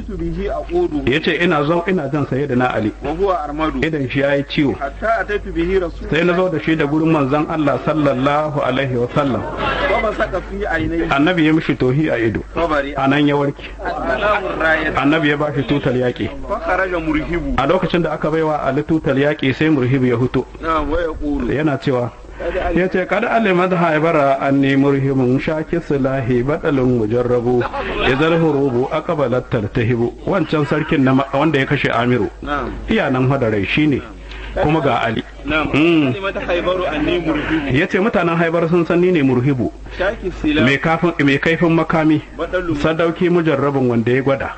fabaqitu bihi aqudu yace ina jan sayyidina Ali wa huwa armadu idan shi yayi ciwo hatta ataitu bihi rasul sai na zo da shi da gurin manzon Allah sallallahu alaihi wa sallam wa masaka fi ainihi annabi ya mishi tohi a ido fabari anan ya warke Allahu rayat annabi ya bashi tutar yaki fa kharaja murhibu a lokacin da aka baiwa Ali tutar yaki sai murhibu ya huto na wa yaqulu yana cewa ya ce kada alimad haibara anni murhimun shaki silahi badalin mujarrabu idan hurubu aqbalat tartahibu wancan sarkin na wanda ya kashe Amiru iyanan hadarai shine kuma ga Ali ya ce mutanen Haibar sun san ni ne murhibu mai kaifin makami sadauki mujarrabin wanda ya gwada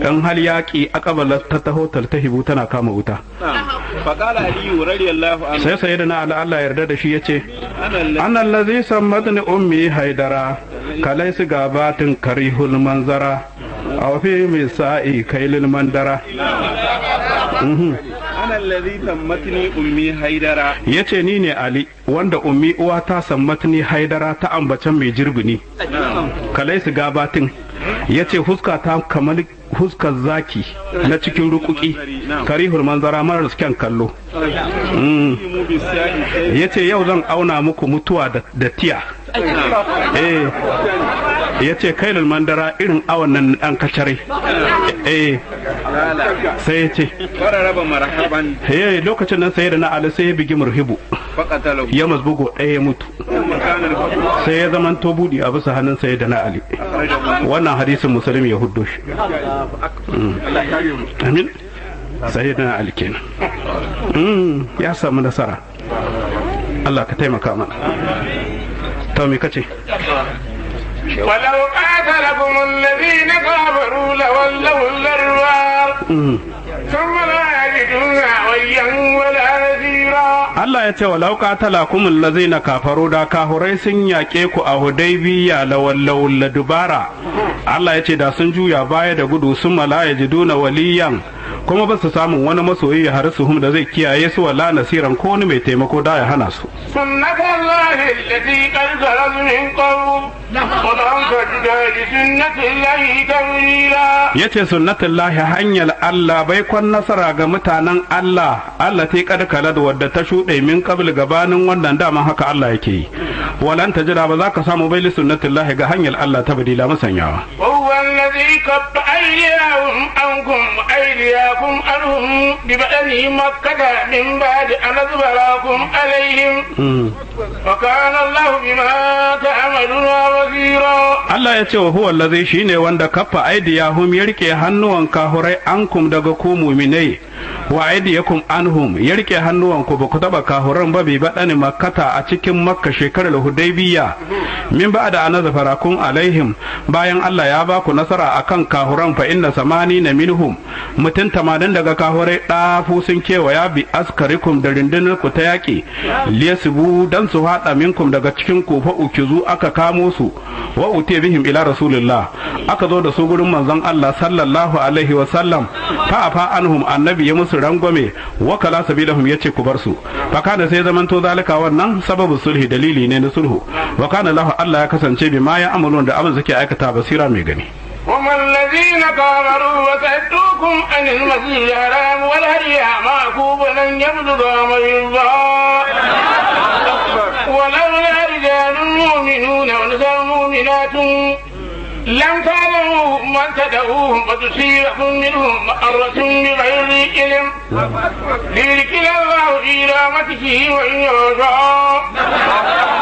dan hal yaƙi aqbalat ta taho taltahibu tana kama wuta sai sayyidina Ali Allah yarda da shi yace annal ladhi sammatni ummi haidara kalaysi gabatin karihul manzara aw fi misa'i kailil mandara ana alladhi sammatni ummi haidara yace ni ne Ali wanda ummi uwa ta sammatni haidara ta ambacen mai jirbini kalaysi gabatin yace huska ta kamar huskar zaki na cikin rukuki karihul manzara marar kyan kallo yace yau zan auna muku mutuwa da tiya yace kailul mandara irin awan nan dan kacare sai yace fararaba marhaban lokacin nan sai da na Ali sai ya bigi murhibu ya mazbugo ɗaya ya mutu sai ya zaman to budi a bisa hannun sai da na Ali wannan hadisin Muslim ya huddo shi amin sai da na Ali kenan ya samu nasara Allah ka taimaka mana to me kace ولو قاتلكم الذين كفروا لولوا الأدبار ثم لا يجدون وليا ولا نصيرا Allah ya ce walau qatalakum allazina kafaru da kahurai sun yake ku a Hudaybiya lawallau ladubara Allah ya ce da sun juya baya da gudu sun mala yajiduna waliyan kuma ba su samun wani masoyi ya harsuhum da zai kiyaye su wala nasiran ko wani mai taimako da ya hana su sunnatullahi allati qad khalat min qabl wa lam tajid li sunnatillahi tawila yace sunnatullahi hanyar Allah bai kwan nasara ga mutanen Allah allati qad khalat wadda ta shuɗe min qabl gabanin wannan dama haka Allah yake yi walan tajida ba za ka samu bai li sunnatullahi ga hanyar Allah ta badila masanyawa huwa alladhi qabba aydiyahum ankum aydiyakum anhum bi ba'ani makkah min ba'di an azbarakum alayhim wa kana Allah bima ta'maluna basira Allah ya ce wa huwa allazi shine wanda kaffa aydiyahum ya rike hannuwan kahurai ankum daga ku mu'minai wa aydiyakum anhum ya rike hannuwan ku ba ku taba kahuran ba bi badani makkata a cikin makka shekarar hudaybiya min ba'da an azbarakum alaihim bayan Allah ya ba ku nasara akan kahuran fa inna samani na minhum mutun 80 daga kahurai dafu sun kewaya bi askarikum da rindinar ku ta yaki liyasbu dan su hada minkum daga cikin ku fa ukizu aka kamo su wa uti bihim ila rasulillah aka zo da su gurin manzon Allah sallallahu alaihi wa sallam fa afa anhum annabi ya musu rangwame wa kala sabilahum yace ku bar su fa kana sai zaman to zalika wannan sababu sulhi dalili ne na sulhu wa kana lahu Allah ya kasance bi ma ya amalun da abin suke aikata basira mai gani هم الذين كفروا وصدوكم عن المسجد الحرام والهدي معكوبا أن يبلغ مجراه ولولا رجال مؤمنون ونساء مؤمنات لم تعلموا من تدعوهم فتصيبكم منهم مأرة بغير علم ليذكر الله في رحمته وإن يشاء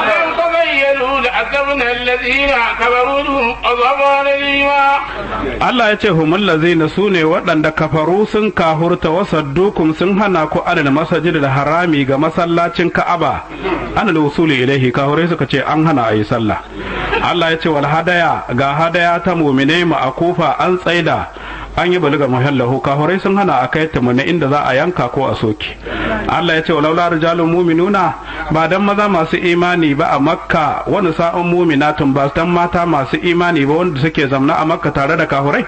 لم تبينوا لعذبنا الذين كفروا لهم عذابا أليما Allah ya ce humul lazina sune waɗanda kafaru sun kahurta wasaddukum sun hana ku anil masajidil harami ga masallacin Ka'aba anil wusuli ilaihi kahurai suka ce an hana ayi sallah Allah ya ce wal hadaya ga hadaya ta mu'minai ma akufa an tsaida an yi baliga muhallahu kahurai sun hana a kai ta mana inda za a yanka ko a soke Allah ya ce walaula rijalun mu'minuna ba dan maza masu imani ba a Makka wani sa'un mu'minatun ba dan mata masu imani ba wanda suke zamna a Makka tare da kahurai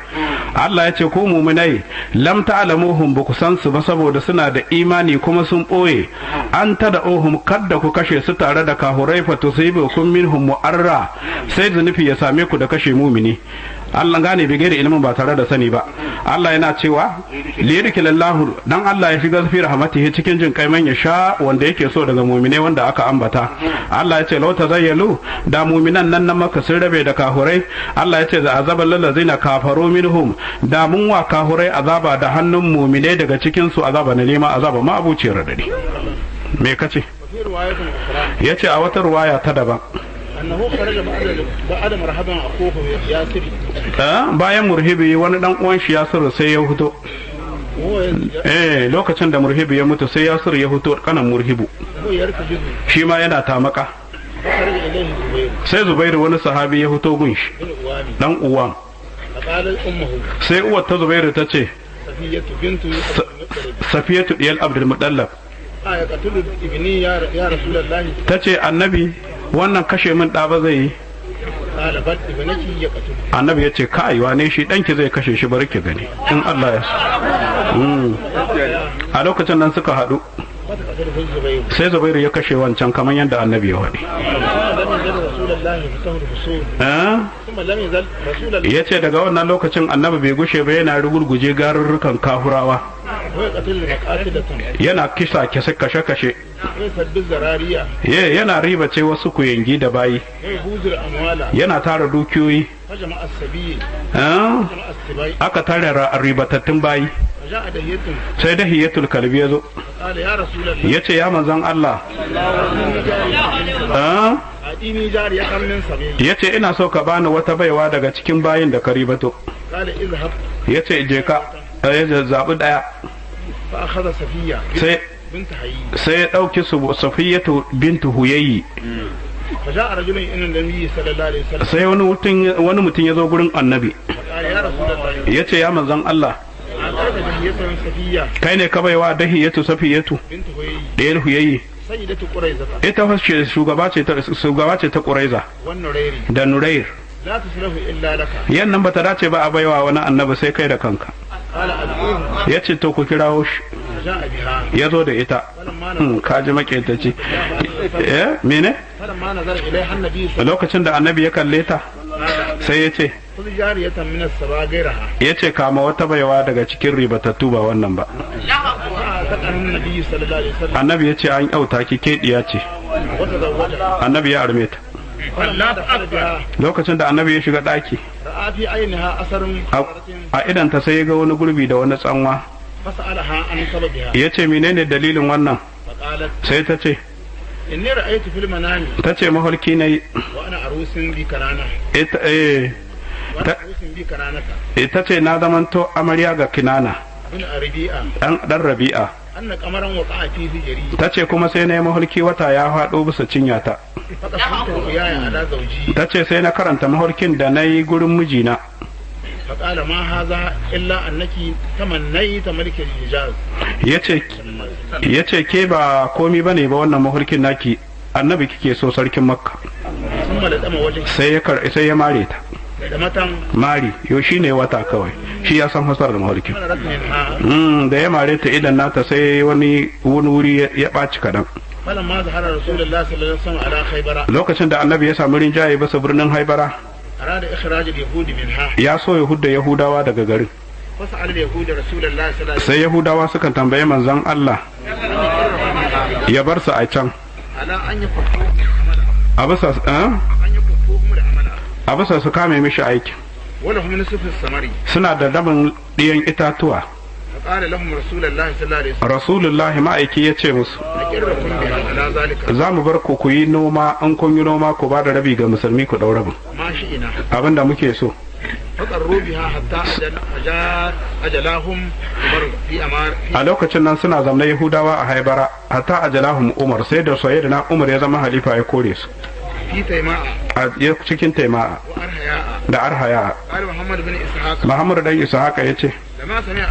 Allah ya ce ko mu'minai lam ta'lamuhum ba ku san su ba saboda suna da imani kuma sun boye an tada'uhum kadda ku kashe su tare da kahurai fa tusibukum minhum mu'arra sai zunufi ya same ku da kashe mu'mini Allah gane bi gairi ilimin ba tare da sani ba Allah yana cewa liyadkilallahu dan Allah ya shiga fi rahmatihi cikin jin kai man ya sha wanda yake so daga mu'mine wanda aka ambata Allah ya ce law tazayyalu da mu'minan nan maka sun rabe da kahurai Allah ya ce za azabal ladzina kafaru minhum da mun wa kahurai azaba da hannun mu'mine daga cikin su azaba na nema azaba ma abuci radadi me kace yace a wata ruwaya ta daban annahu kharaja ba'da marhaban akuhu yasir bayan murhibi wani dan uwan shi Yasir sai ya fito lokacin da murhibi ya mutu sai Yasir ya fito kanan murhibu shi ma yana tamaka sai Zubairu wani sahabi ya fito gun shi dan uwan sai uwar ta Zubairu ta ce Safiyatu diyal Abdul Muttalib ta ce annabi wannan kashe min ɗa ba zai yi annabi ya ce kai wane shi ɗanki zai kashe shi bari ki gani in Allah ya a lokacin nan suka haɗu sai Zubairu ya kashe wancan kamar yadda annabi ya faɗi ya ce daga wannan lokacin annabi bai gushe ba yana rugurguje garurrukan kahurawa yana kisa kashe-kashe yana riba ce wasu kuyangi da bayi yana tara dukiyoyi aka tara ribatattun bayi sai dahiyatul kalbi ya zo ya ce ya manzan Allah ya ce ina so ka bani wata baiwa daga cikin bayin da ka ribato ya ce je ka ya zaɓi ɗaya sai ya ɗauki Safiyatu bintu Huyayi sai wani mutum ya zo gurin annabi ya ce ya manzan Allah kai ne ka baiwa dahiyatu Safiyatu ɗayar Huyayi ita fashe shugaba ce ta Quraiza da Nurair yan nan bata dace ba a baiwa wani annabi sai kai da kanka ya ce to ku kirawo shi ya zo da ita kaji maketaci mene lokacin da annabi ya kalle ta sai ya ce ya ce kama wata baiwa daga cikin ribatattu ba wannan ba annabi ya ce an yauta ki keɗiya ce annabi ya arme ta lokacin da annabi ya shiga ɗaki a idanta sai ya ga wani gurbi da wani tsanwa ya ce menene dalilin wannan sai ta ce ta ce maholki na yi ta ce na zamanto amarya ga Kinana ɗan Rabi'a ta ce kuma sai na yi maholki wata ya faɗo bisa cinyata ta ce sai na karanta maholkin da na yi gurin mijina فقال ما هذا إلا أنك تمنيت ملك الحجاز yace ke ba komi bane ba wannan mahulkin naki annabi kike so sarkin makka sai ya mare ta mari yo shine wata kawai shi ya san fasar da mahulkin da ya mare ta idan nata sai wani wuri ya ɓaci kadan lokacin da annabi ya samu rinjaye basa birnin Haibara أراد إخراج اليهود منها ya so Yahudawa daga garin فسأل اليهود رسول الله صلى الله عليه وسلم sai Yahudawa suka tambaye manzon Allah ya bar su a can على أن يكفوهم a bisa su kame mishi aiki ولهم نصف الثمر suna da rabin ɗiyan itatuwa فقال لهم رسول الله صلى الله عليه وسلم Rasulullahi ma'aiki ya ce musu أقركم بها على ذلك za mu bar ku yi noma an kun yi noma ku ba da rabi ga musulmi ku ɗau rabin ما شئنا abinda muke so فقروا بها حتى أجلاهم عمر في أمار a lokacin nan suna zamna Yahudawa a Haibara hatta ajalahum Umar sai da sayyidina Umar ya zama halifa ya kore su في تيماء a cikin Taima'a وأرهياء da Arhaya قال محمد بن إسحاق Muhammad dan Ishaq ya ce لما سمع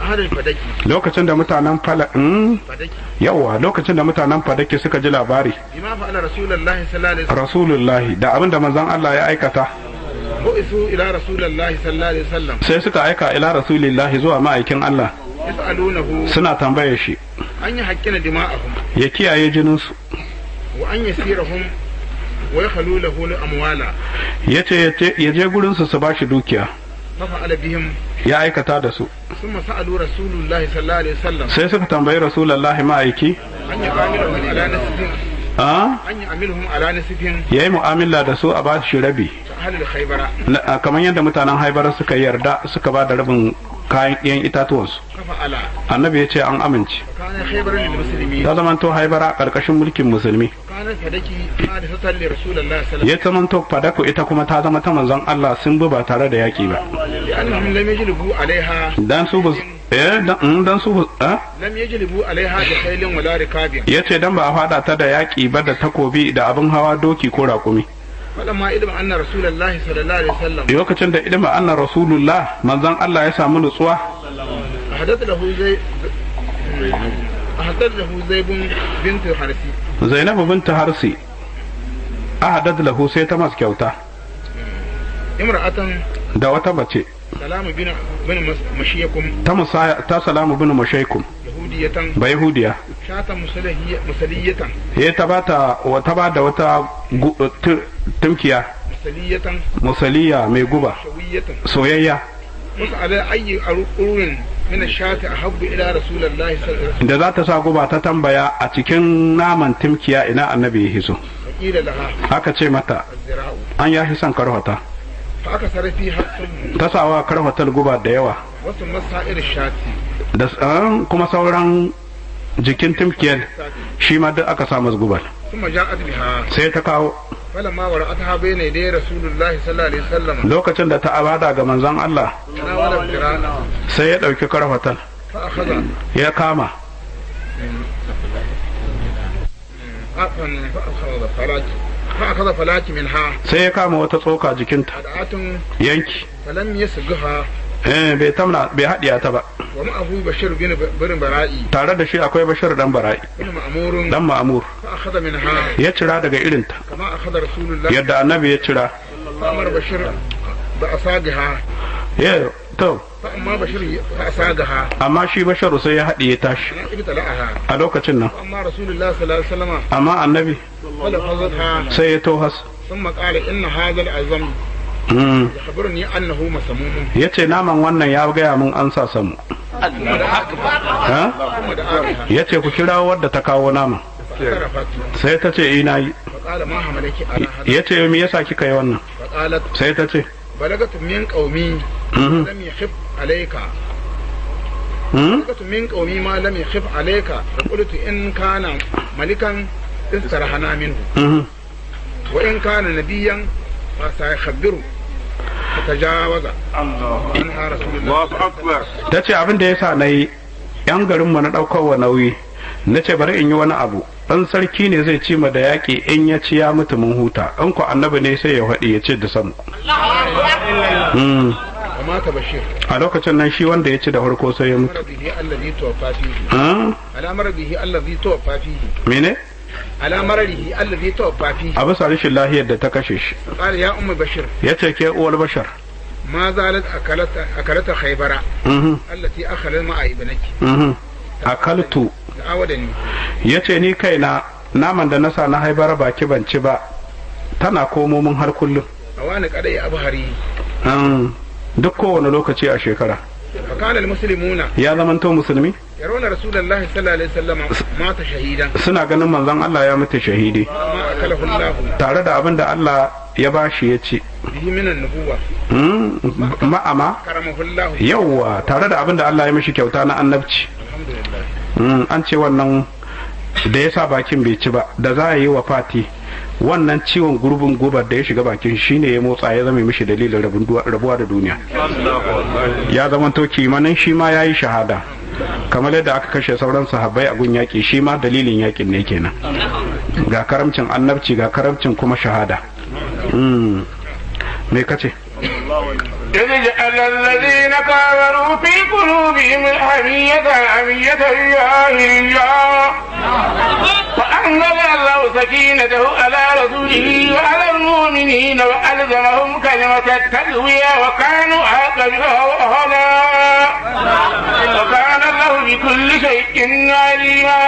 أهل الفدكي lokacin da mutanen فدكي yawa lokacin da mutanen Fadake suka ji labari بما فعل رسول الله صلى الله عليه وسلم Rasulullahi da abinda manzon Allah ya aikata بعثوا إلى رسول الله صلى الله عليه وسلم sai suka aika ila Rasulillahi zuwa ma'aikin Allah يسألونه suna tambaye shi أن يحقن دماءهم ya kiyaye jininsu وأن يسيرهم ويخلو له الأموال yace ya je gurin su bashi dukiya ففعل بهم ya aikata da su ثم سألوا رسول الله صلى الله عليه وسلم sai suka tambayi rasulullahi ma'aiki أن يعاملهم على نسب أن يعاملهم على نسب yayi mu'amala da su a ba shi rabi أهل الخيبر kamar yadda mutanen Haibar suka yarda suka ba da rabin kayan ɗiyan itatuwansu ففعل annabi ya ce an amince كان خيبر للمسلمين ta zamanto Haibara ƙarƙashin mulkin musulmi كانت فدكي حادثة لرسول الله صلى الله عليه ya zamanto Fadaku ita kuma ta zama ta manzon Allah sun bi ba tare da yaki ba وسلم لأنهم لم يجلبوا عليها dan su dan su لم يجلبوا عليها بخيل ولا ركاب yace dan ba a fada ta da yaki ba da takobi da abin hawa doki ko raƙumi فلما علم أن رسول الله صلى الله عليه وسلم lokacin da ilma anna rasulullah manzon Allah ya samu nutsuwa أحدث له زيب بنت حرسي Zainab bint Harsi ahadad lahu sai ta mas kyauta امرأة da wata mace سلام بن مشيكم ta musaya ta Salamu bin Mashaikum يهودية ba Yahudiya شاة مسلية ya ta bada wata tumkiya مسلية musaliya mai guba شوية soyayya وسأل أي أرور من الشاة أحب إلى رسول الله صلى الله عليه وسلم da za ta sa guba ta tambaya a cikin naman tumkiya ina annabi ya hiso فقيل لها aka ce mata الزراع an ya hisan karhata فأكثر فيها السم ta sawa karhatar guba da yawa وثم سائر الشاة da kuma sauran jikin tumkiyar shi ma duk aka sa masa gubar ثم جاءت بها sai ta kawo فلما ورأتها بين يدي رسول الله صلى الله عليه وسلم lokacin da ta abada ga manzon Allah تناول الذراع sai ya ɗauki karfatal فأخذ ya kama فأخذ فلاك منها sai ya kama wata tsoka jikinta أدعة yanki فلم يسقها bai haɗiya ta ba ومعه بشير بن برائي tare da shi akwai bashir dan bara'i بن مأمور dan ma'amur فأخذ منها ya cira daga irinta كما أخذ رسول الله yadda annabi ya cira فأمر بشير بأصاغها ya to فأما بشير فأصاغها amma shi basharu sai ya haɗiye tashi ابتلعها a lokacin nan فأما رسول الله صلى الله عليه وسلم amma annabi فلفظتها sai ya tohas ثم قال إن هذا العظم يخبرني أنه مسموم ya ce naman wannan ya gaya mun an sa samu ثم دعاها ya ce ku kirawo wadda ta kawo naman فاعترفت sai ta ce ina yi فقال ما حملك على هذا ya ce me yasa kika yi wannan فقالت sai ta ce بلغت من قومي لم يخف عليك بلغت من قومي ما لم يخف عليك فقلت إن كان ملكا استرحنا منه وإن كان نبيا فسيخبره فتجاوز عنها رسول الله Allahu akbar ta ce abin da yasa na yi yan garinmu na ɗaukar wa nauyi na ce bari in yi wani abu ɗan sarki ne zai ci ma da yaƙi in ya ci ya mutu mun huta in ku annabi ne sai ya faɗi ya ce da samu ومات بشير a lokacin nan shi wanda ya ci da farko sai ya mutu مرضه الذي توفى فيه على مرضه الذي توفى فيه mene على مرضه الذي توفى فيه a bisa rashin lahiyar da ta kashe shi قال يا أم بشير ya ce ke uwar bashar ما زالت أكلت خيبر التي أخلت مع ابنك akaltu تعودني ya ce ni kaina naman da na sa na haibara baki ban ci ba tana komo mun har kullum أوان قدي أبهري duk kowane lokaci a shekara فكان المسلمون ya zamanto musulmi يرون رسول الله صلى الله عليه وسلم مات شهيدا suna ganin manzon Allah ya mutu shahidi ما أكله الله tare da abin da Allah ya bashi ya ci به من النبوة ma'ama كرمه الله yawwa tare da abin da Allah ya mishi kyauta na annabci الحمد لله an ce wannan da ya sa bakin bai ci ba da za a yi wa fati wannan ciwon gurbin gubar da ya shiga bakin shine ya motsa ya zama mishi dalilin rabuwa da duniya ya zama to kimanin shi ma ya yi shahada kamar yadda aka kashe sauran sahabbai a gun yaƙi shi ma dalilin yaƙin ne kenan ga karamcin annabci ga karamcin kuma shahada me kace إذ جعل الذين كفروا في قلوبهم الحمية حمية الجاهلية فأنزل الله سكينته على رسوله وعلى المؤمنين وألزمهم كلمة التقوى وكانوا أحق بها وأهلا وكان الله بكل شيء شيء عليما.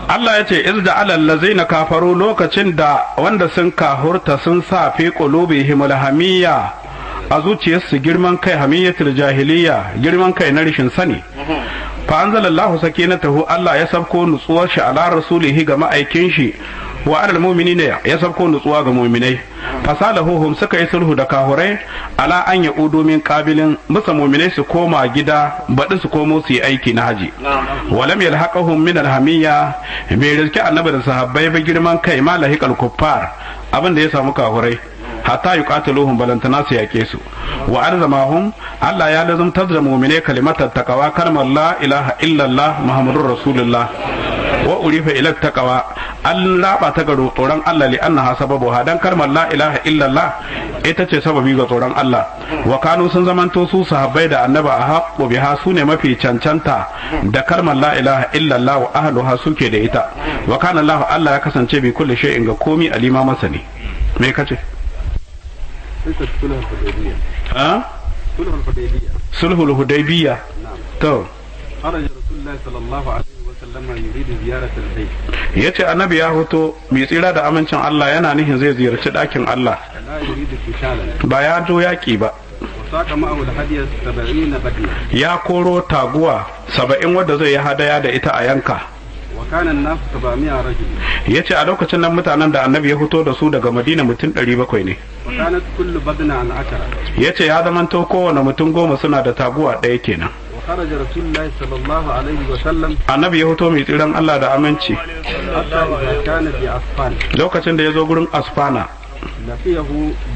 Allah ya ce izda alal ladzina kafaru lokacin da wanda sun kahurta sun sa fi qulubihim alhamiyya a zuciyarsu girman kai hamiyatul jahiliya girman kai na rishin sani fa anzalallahu sakinatahu Allah ya sabko nutsuwar shi ala rasulihi ga ma'aikin shi wa alal mu'minina ya sabko nutsuwa ga mu'minai fasalahuhum suka yi sulhu da kahurai ala an yaudu min qabilin musa mu'minai su koma gida baɗi su komo su yi aiki na haji walam yalhaqahum min alhamiyya bai rizki annabi da sahabbai ba girman kai ma lahiqal kuffar abin da ya samu kahurai hatta yuqatiluhum balantana su yake su wa arzamahum Allah ya lazumtar da mu'mine kalimatar taqwa kalmar la ilaha illallah muhammadur rasulullah wa urifa ila taqwa Allah ba ta garo tsoron Allah li annaha sababu hadan kalmar la ilaha illallah ita ce sababi ga tsoron Allah wa kanu sun zamanto su sahabbai da annaba a haqqu biha su ne mafi cancanta da kalmar la ilaha illallah wa ahluha suke da ita wa kana Allah ya kasance bi kulli shay'in ga komi alima masani me kace sulhul hudaybiyya to خرج رسول الله صلى الله عليه وسلم يريد زيارة البيت. yace annabi ya hoto mai tsira da amincin Allah yana nihin zai ziyarci ɗakin Allah لا يريد قتالا. ba ya zo yaƙi ba وساق معه الهدي 70 بدنا. ya koro taguwa 70 wadda zai yi hadaya da ita a yanka وكان الناس 700 رجل. yace a lokacin nan mutanen da annabi ya fito da su daga Madina mutum 700 ne وكانت كل بدنة عن 10. yace ya zamanto kowane mutum 10 suna da taguwa ɗaya kenan وخرج رسول الله صلى الله عليه وسلم annabi ya fito mai tsiran Allah da aminci حتى إذا كان بأسفان lokacin da ya zo gurin asfana لقيه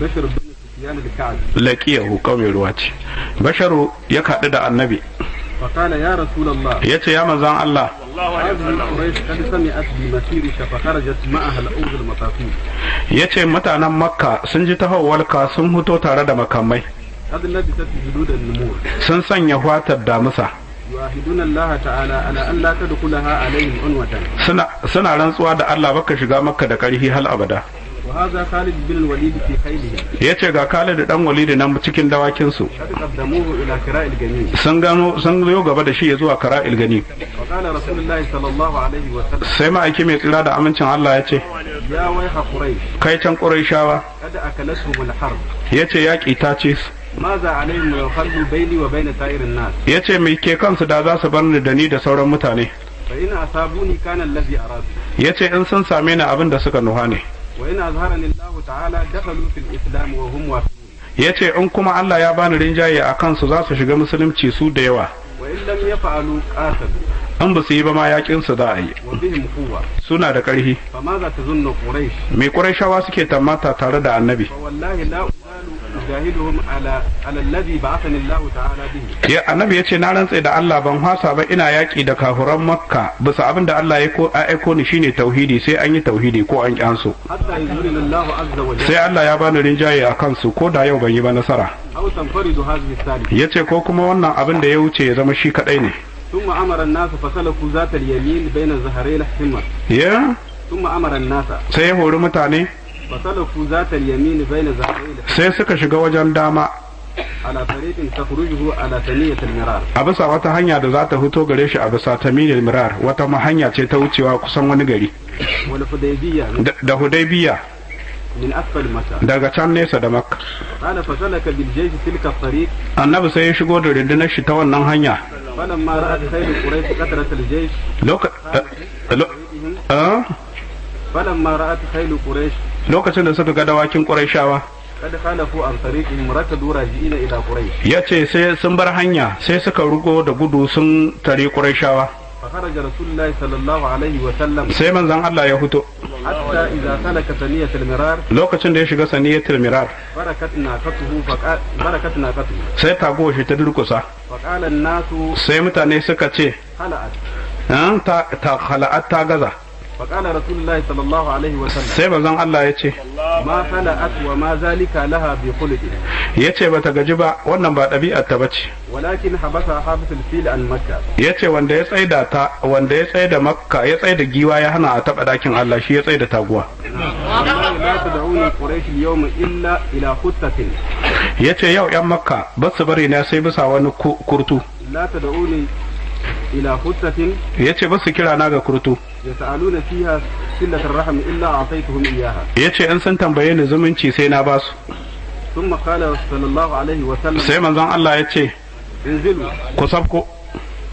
بشر بن سفيان الكعبي. laqiyahu kawai ruwa ce basharu ya kaɗu da annabi فقال يا رسول الله yace ya manzon Allah هذه قريش قد سمعت بمسيرك فخرجت معها الأوز المطافيل. yace mutanen makka sun ji tahawwalka sun fito tare da makamai قد لبست جلود النمور. sun sanya fatar damusa يعاهدون الله تعالى على أن لا تدخلها عليهم عنوة. suna rantsuwa da Allah baka shiga makka da ƙarfi hal abada وهذا خالد بن الوليد في خيله. yace ga Khalid dan Walid nan cikin dawakin su قد قدموه إلى كراء الجميع. sun zo gaba da shi ya zuwa Kara'il Gani وقال رسول الله صلى الله عليه وسلم sai ma'aiki mai tsira da amincin Allah yace يا ويح قريش kai can Qurayshawa قد أكلتهم الحرب. yace yaki ta ce su ماذا عليهم لو خلوا بيني وبين سائر الناس. yace mai ke kansu da za su bar ni da ni da sauran mutane فإن أصابوني كان الذي أرادوا. yace in sun same ni abin da suka nuha ne وإن أظهرني الله تعالى دخلوا في الإسلام وهم وافقون. yace in kuma Allah ya bani rinjaye a kansu za su shiga musulunci su da yawa وإن لم يفعلوا قاتلوا. in ba su yi ba ma yakin su za a yi وبهم قوة. suna da ƙarfi فماذا تظن قريش. mai Qurayshawa suke tammata tare da annabi فوالله لا أزال أجاهدهم على الذي بعثني الله تعالى به. ya annabi yace na rantse da Allah ban hasa ba ina yaki da kafuran makka bisa abin da Allah ya aiko ni shine tauhidi sai an yi tauhidi ko an kyansu حتى يظهرني الله عز وجل. sai Allah ya bani rinjaye a kansu ko da yau ban yi ba nasara أو تنفرد هذه الثالثة. yace ko kuma wannan abin da ya wuce ya zama shi kadai ne ثم أمر الناس فسلكوا ذات اليمين بين ظهري الحمر. ya ثم أمر الناس sai ya hori mutane فسلكوا ذات اليمين بين ظهري الحمر sai suka shiga wajen dama على طريق تخرجه على ثنية المرار. a bisa wata hanya da za ta fito gare shi a bisa tamilil mirar wata hanya ce ta wucewa kusan wani gari والحديبية da hudaybiya من أسفل مكة. daga can nesa da makka قال فسلك بالجيش تلك الطريق. annabi sai ya shigo da rundunar shi ta wannan hanya فلما رأت خيل قريش كثرة الجيش فلما رأت خيل قريش lokacin da suka ga dawakin Qurayshawa قد خالفوا عن طريقهم ركضوا راجعين إلى قريش. yace sai sun bar hanya sai suka rugo da gudu sun tare Qurayshawa فخرج رسول الله صلى الله عليه وسلم sai manzon Allah ya fito حتى إذا سلك ثنية المرار lokacin da ya shiga saniyatul mirar بركت ناقته sai tago shi ta durkusa فقال الناس sai mutane suka ce خلعت. ta khala'at ta gaza فقال رسول الله صلى الله عليه وسلم sai manzon Allah ya ce ما خلعت وما ذلك لها بخلق. yace bata gaji ba wannan ba ɗabi'ar ta bace ولكن حبسها حابس الفيل عن مكة. yace wanda ya tsaida makka ya tsaida giwa ya hana a taba dakin Allah shi ya tsaida taguwa والله لا تدعوني قريش اليوم إلا إلى خطة. yace yau yan makka ba su bari na sai bisa wani kurtu لا تدعوني إلى خطة yace ba su kira na ga kurtu يسألون فيها صلة الرحم إلا أعطيتهم إياها. yace in sun tambaye ni zumunci sai na basu. ثم قال صلى الله عليه وسلم sai manzon Allah ya ce انزلوا. ku sabko.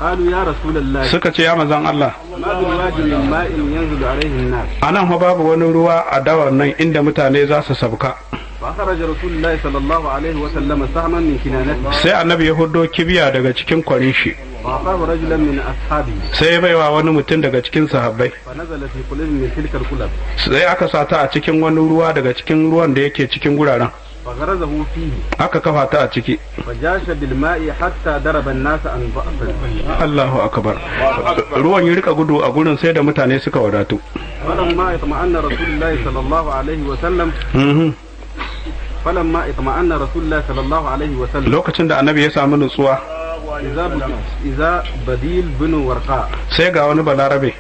قالوا يا رسول الله suka ce ya manzon Allah ما بالوادي من ماء ينزل عليه الناس. anan fa babu wani ruwa a dawar nan inda mutane za su sabka. فأخرج رسول الله صلى الله عليه وسلم سهما من كنانته. sai annabi ya hudo kibiya daga cikin kwarin shi وأعطاه رجلا من أصحابه. sai ya baiwa wani mutum daga cikin sahabbai فنزل في قلب من تلك القلب. sai aka sata a cikin wani ruwa daga cikin ruwan da yake cikin guraren فغرزه فيه. aka kafa ta a ciki. فجاش بالماء حتى ضرب الناس عن ضعف. Allahu akbar ruwan ya rika gudu a gurin sai da mutane suka wadatu. فلما اطمأن رسول الله صلى الله عليه وسلم فلما اطمأن رسول الله صلى الله عليه وسلم lokacin da annabi ya samu nutsuwa إذا بديل بن ورقاء sai ga wani balarabe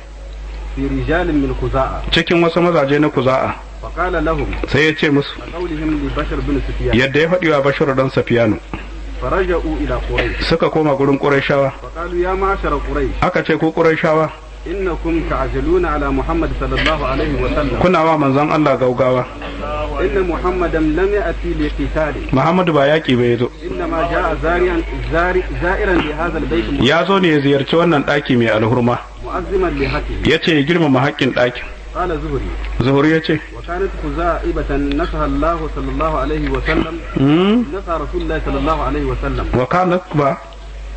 في رجال من خزاعة. cikin wasu mazaje na kuza'a فقال لهم sai ya ce musu قولهم لبشر بن سفيان. yadda ya faɗi wa bashir dan safiyanu فرجعوا إلى قريش. suka koma gurin qurayshawa فقالوا يا معشر قريش aka ce ku qurayshawa إنكم تعجلون على محمد صلى الله عليه وسلم. kuna wa manzon Allah gaugawa. إن محمدا لم يأتي لقتال. Muhammadu ba yaki ba yazo إنما جاء زائرا لهذا البيت ya zo ne ya ziyarci wannan ɗaki mai alhurma مؤزما لحقه. ya ce ya girmama haƙƙin ɗakin. قال زهري zuhuri ya ce وكانت خزاعبة نصح الله صلى الله عليه وسلم. نصح رسول الله صلى الله عليه وسلم. wa kanat ba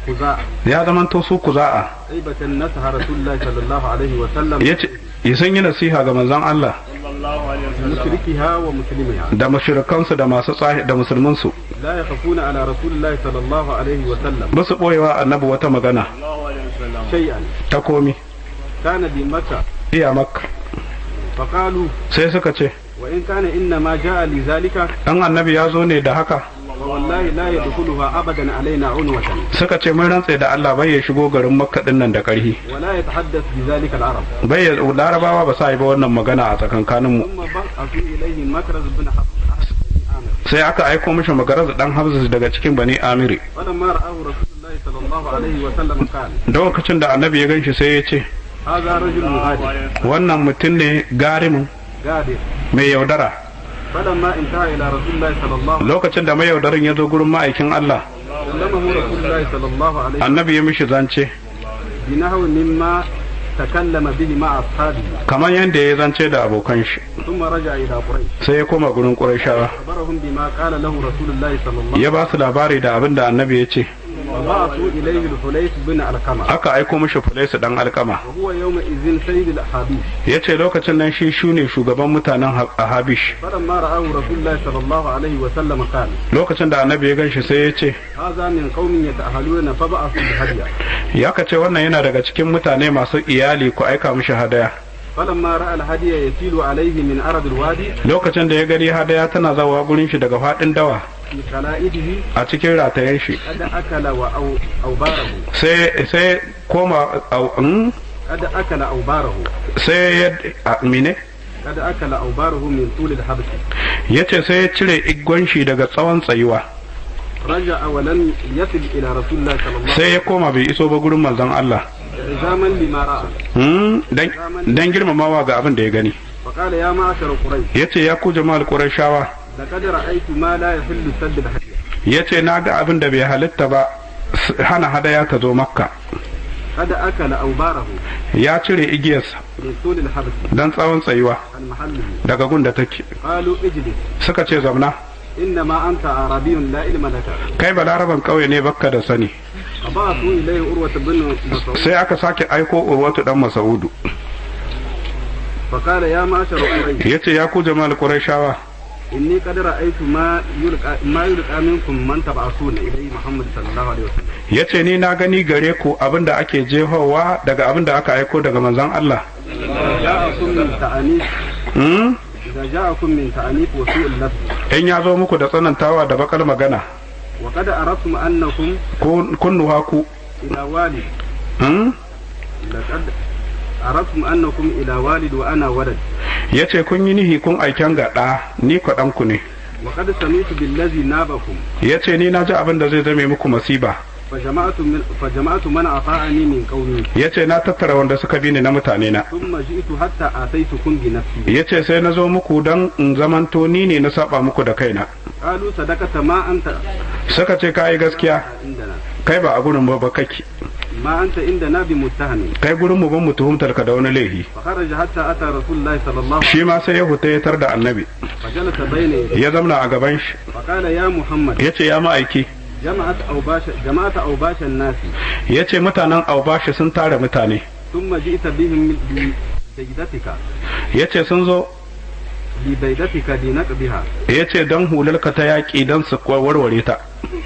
خزاعة ya zamanto su kuza'a عيبة نصح رسول الله صلى الله عليه وسلم. ya ce ya sun yi nasiha ga manzon Allah مشركها ومسلمها. da mushrikansu da masu tsahi da musulmansu لا يخافون على رسول الله صلى الله عليه وسلم ba su ɓoyewa annabi wata magana شيئا. ta komi كان بمكة. iya makka فقالوا sai suka ce وإن كان إنما جاء لذلك dan annabi ya zo ne da haka فوالله لا يدخلها أبدا علينا عنوة. suka ce mun rantse da Allah bai ya shigo garin makka din nan da ƙarhi ولا يتحدث بذلك العرب. bai ya larabawa ba sa yi ba wannan magana a tsakankanin mu ثم بعثوا إليه مكرز بن حفص. sai aka aiko mishi magarar dan Hafsa daga cikin bani Amiri. فلما رآه رسول الله صلى الله عليه وسلم قال lokacin da annabi ya ganshi sai ya ce هذا رجل مغادر wannan mutum ne garimin غادر. mai yaudara. فلما انتهى إلى رسول الله صلى الله عليه وسلم lokacin da mai yaudarin ya zo gurin ma'aikin Allah سلمه رسول الله صلى الله عليه وسلم annabi ya mishi zance بنحو مما تكلم به مع أصحابه. kamar yadda ya zance da abokan shi ثم رجع إلى قريش sai ya koma gurin Qurayshawa أخبرهم بما قال له رسول الله صلى الله عليه ya ba su labari da abin da annabi ya ce وسلم. فبعثوا إليه الحليف بن القمة. aka aiko mishi Fulaisu dan Alkama وهو يومئذ سيد الأحابيش. ya ce lokacin nan shi shune shugaban mutanen Habish. فلما رآه رسول الله صلى الله عليه وسلم قال lokacin da annabi ya ganshi sai ya ce هذا من قوم يتأهلون فبعثوا بهدية. ya ka ce wannan yana daga cikin mutane masu iyali ku aika mishi hadaya. فلما رأى الهدي يسيل عليه من أرض الوادي lokacin da ya gani hadaya tana zawa gurin shi daga faɗin dawa في قلائده a cikin ratayen shi قد أكل أوباره. sai koma قد أكل أوباره. sai ya mine قد أكل أوباره من طول الحبس. ya ce sai ya cire iggon shi daga tsawon tsayuwa رجع ولم يصل إلى رسول الله صلى الله عليه sai ya koma bai iso ba gurin manzon Allah وسلم عزاما لما رأى. dan girmamawa ga abin da ya gani. فقال يا معشر قريش ya ce ya ku jama'ar Qurayshawa لقد رأيت ما لا يحل سد الهدي. ya ce na ga abin da bai halitta ba hana hadaya ta zo makka. قد أكل أوباره ya cire igiyarsa من طول الحبس dan tsawon tsayuwa عن محله. daga gun da take. قالوا اجلس suka ce zamna إنما أنت أعرابي لا علم لك. kai balaraban kauye ne bakka da sani. فبعثوا إليه أروة بن مسعود sai aka sake aiko urwatu dan Mas'udu فقال يا معشر قريش ya ce ya ku jama'ar Qurayshawa إني قد رأيت ما يلقى منكم من تبعثون إليه محمد صلى الله عليه وسلم. ya ce ni na gani gare ku abin da ake jehowa daga abin da aka aiko daga manzon Allah. جاءكم من تأنيف إذا جاءكم من تأنيف وسوء اللفظ. in ya zo muku da tsanantawa da bakar magana وقد عرفتم أنكم kunnuwa ku إلى والد. لقد عرفتم أنكم إلى والد وأنا ولد. ya ce kun yi nihi kun aiken ga ɗa ni kwaɗanku ne. وقد سمعت بالذي نابكم. ya ce ni na ji abin da zai zame muku masiba فجمعت من أطاعني من قومي yace na tattara wanda suka bi ni na mutane na ثم جئت حتى آتيتكم بنفسي yace sai na zo muku dan in zamanto ni ne na saba muku da kaina قالوا صدقت ما أنت suka ce kai gaskiya عندنا kai ba a gurin ba kake ما أنت عندنا بمتهم kai gurin mu ban mu tuhumtar ka da wani laifi فخرج حتى أتى رسول الله صلى الله عليه shi ma sai ya huta ya tar da annabi وسلم فجلس بين يديه ya zamna a gaban shi فقال يا محمد yace ya ma'aiki جمعت أوباش الناس yace mutanen aubashi sun tare mutane ثم جئت بهم ببيدتك yace sun zo ببيدتك لنقضها yace dan hularka ta yaki dan su warware ta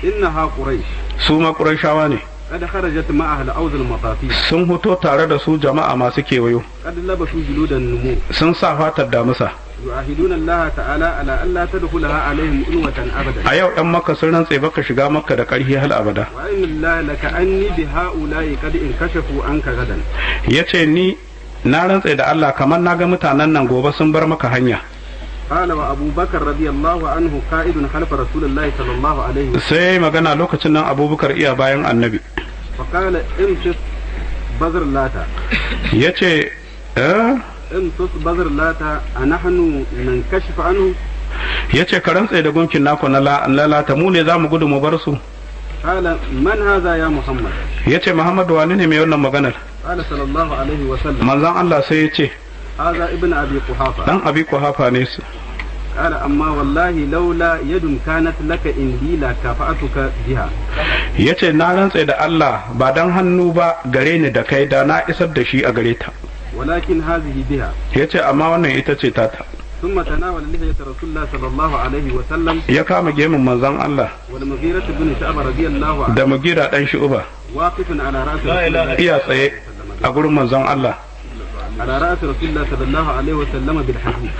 إنها قريش su ma qurayshawa ne قد خرجت معها الأوز المطافيل sun huto tare da su jama'a masu kewayo قد لبسوا جلود النمور sun sa fatar damusa يعاهدون الله تعالى على ألا تدخلها عليهم أنوة أبدا a yau ɗan makka sun rantse baka shiga makka da ƙarfi hal abada وإن الله لكأني بهؤلاء قد انكشفوا عنك غدا yace ni na rantse da Allah kamar na ga mutanen nan gobe sun bar maka hanya قال وأبو بكر رضي الله عنه قائد خلف رسول الله صلى الله عليه وسلم sai magana lokacin nan abubakar iya bayan annabi فقال امسس بذر لاتا yace امسس بذر لاتا أنحن ننكشف عنه yace ka rantse da gunkin naku na lalata mu ne za mu gudu mu bar su قال من هذا يا محمد yace Muhammadu wani ne mai wannan maganar قال صلى الله عليه وسلم manzon Allah sai yace هذا ابن أبي قحافة dan abi kuhafa ne su قال أما والله لولا يد كانت لك إندي لكافأتك بها yace na rantse da Allah ba dan hannu ba gare ni da kai da na isar da shi a gare ta ولكن هذه بها yace amma wannan ita ce tata ثم تناول لحية رسول الله صلى الله عليه وسلم ya kama gemun manzon Allah والمغيرة بن شعبة رضي الله عنه da mugira dan shu'ba واقف على رأس رسول الله iya tsaye a gurin manzon Allah على رأس رسول الله صلى الله عليه وسلم بالحديد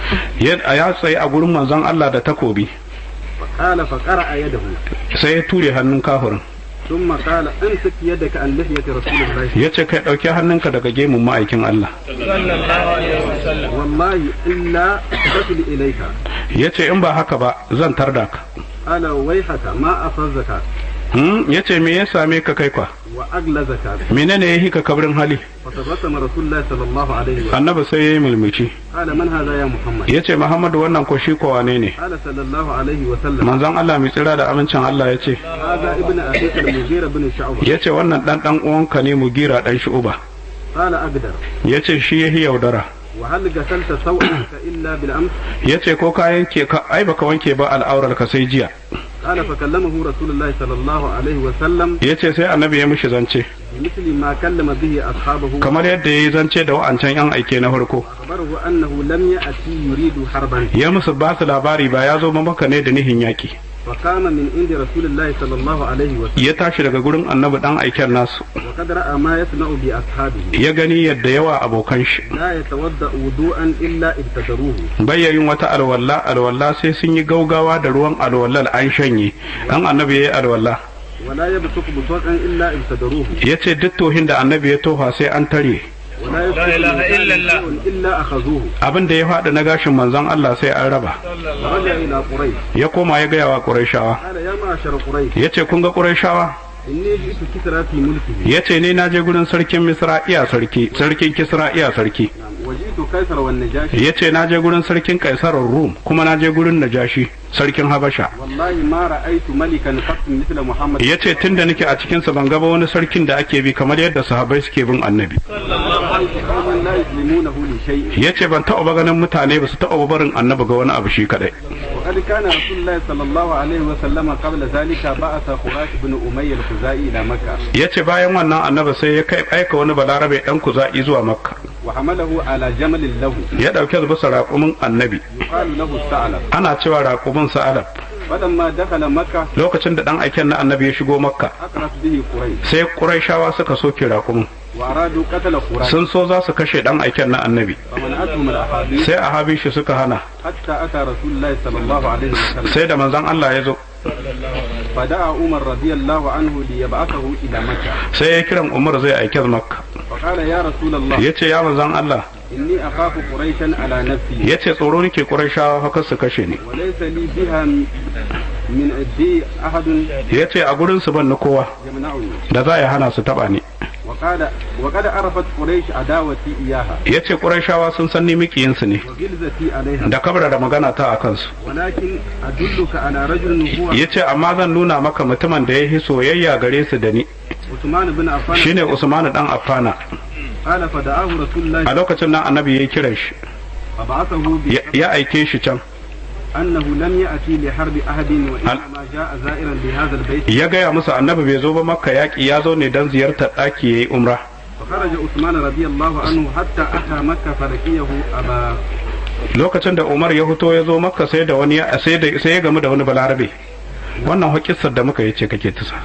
ya tsaye a gurin manzon Allah da takobi قال فقرأ يده sai ya ture hannun kafirin ثم قال امسك يدك عن لحية رسول الله yace kai dauki hannunka daga gemun ma'aikin Allah والله إلا تصل إليك yace in ba haka ba zan tarda ka قال ويحك ما أفزك yace me ya same ka kai kwa وأغلظك menene ya hika kabrin hali فتبسم رسول الله صلى الله عليه وسلم annabi sai yayi mulmuci قال من هذا يا محمد yace Muhammadu wannan ko shi ko wane ne قال صلى الله عليه وسلم manzon Allah mai tsira da amincin Allah yace هذا ابن أخيك المغيرة بن شعبة yace wannan dan uwanka ne mugira dan shu'ba قال أقدر yace shi yahi yaudara وهل غسلت ثوبك إلا بالأمس yace ko ka yanke ka ai baka wanke ba al'aurar ka sai jiya قال فكلمه رسول الله صلى الله عليه وسلم yace sai annabi ya mishi zance بمثل ما كلم به أصحابه kamar yadda yayi zance da wa'ancan yan aike na farko أخبره أنه لم يأتي يريد حربا ya musu ba su labari ba ya zo maka ne da nihin yaki فقام من عند رسول الله صلى الله عليه وسلم ya tashi daga gurin annabi dan aiken nasu وقد رأى ما يصنع بأصحابه ya gani yadda yawa abokan shi لا يتوضأ وضوءا إلا ابتدروه bayyayin wata alwalla sai sun yi gaugawa da ruwan alwallal an shanye dan annabi yayi alwalla ولا يبصق بصوتا إلا ابتدروه yace duk tohin da annabi ya tofa sai an tare ولا يبصق إلا أخذوه abin da ya faɗi na gashin manzon Allah sai an raba ورجع إلى قريش ya koma ya gaya wa Qurayshawa قال يا معشر قريش yace kun ga Qurayshawa إني جئت كسرى في ملكه yace ne na je gurin sarkin Misra iya sarkin Kisra iya sarki وجئت قيصر والنجاشي yace na je gurin sarkin Kaisarar Rum kuma na je gurin Najashi sarkin Habasha والله ما رأيت ملكا قط مثل محمد yace tunda nake a cikin sa ban ga ba wani sarkin da ake bi kamar yadda sahabbai suke bin annabi قوما لا يسلمونه لشيء yace ban taɓa ba ganin mutane ba su taɓa barin annabi ga wani abu shi kadai وقد كان رسول الله صلى الله عليه وسلم قبل ذلك بعث خراش بن أمية الخزائي إلى مكة yace bayan wannan annabi sai ya kai aika wani balarabe dan kuza'i zuwa makka وحمله على جمل له ya dauke bisa raƙumin annabi يقال له الثعلب ana cewa raƙumin sa'alab فلما دخل مكة lokacin da dan aiken na annabi ya shigo makka أقرت به قريش sai quraishawa suka soke raƙumin وأرادوا قتل قريش sun so za su kashe dan aiken na annabi فمنعتهم الأحاديث sai a shi suka hana حتى أتى رسول الله صلى الله عليه وسلم sai da manzon Allah ya zo فدعا عمر رضي الله عنه ليبعثه إلى مكة sai ya kiran Umar zai aike makka فقال يا رسول الله yace ya manzon Allah إني أخاف قريشا على نفسي yace tsoro nake quraishawa haka su kashe ni وليس لي بها من عندي أحد yace a gurin su ban na kowa يمنعني da za ya hana su taba ni. وقد عرفت قريش عداوتي إياها yace qurayshawa sun san ni mikiyin su ne وغلظتي عليها da kabra da magana ta akan su. ولكن أدلك على رجل هو yace amma zan nuna maka mutumin da ya soyayya gare su da ni عثمان بن عفان shine Usman dan Affana. قال فدعاه رسول الله a lokacin nan annabi ya kiran shi فبعثه ya aike shi can أنه لم يأتي لحرب أحد وإنما جاء زائرا لهذا البيت ya gaya musu annabi bai zo ba makka yaki ya zo ne dan ziyartar daki yayi umra. فخرج عثمان رضي الله عنه حتى أتى مكة فلقيه أبا lokacin da Umar ya fito ya zo makka sai da wani sai ya gamu da wani balarabe. wannan hakissar da muka yi ce kake tusa.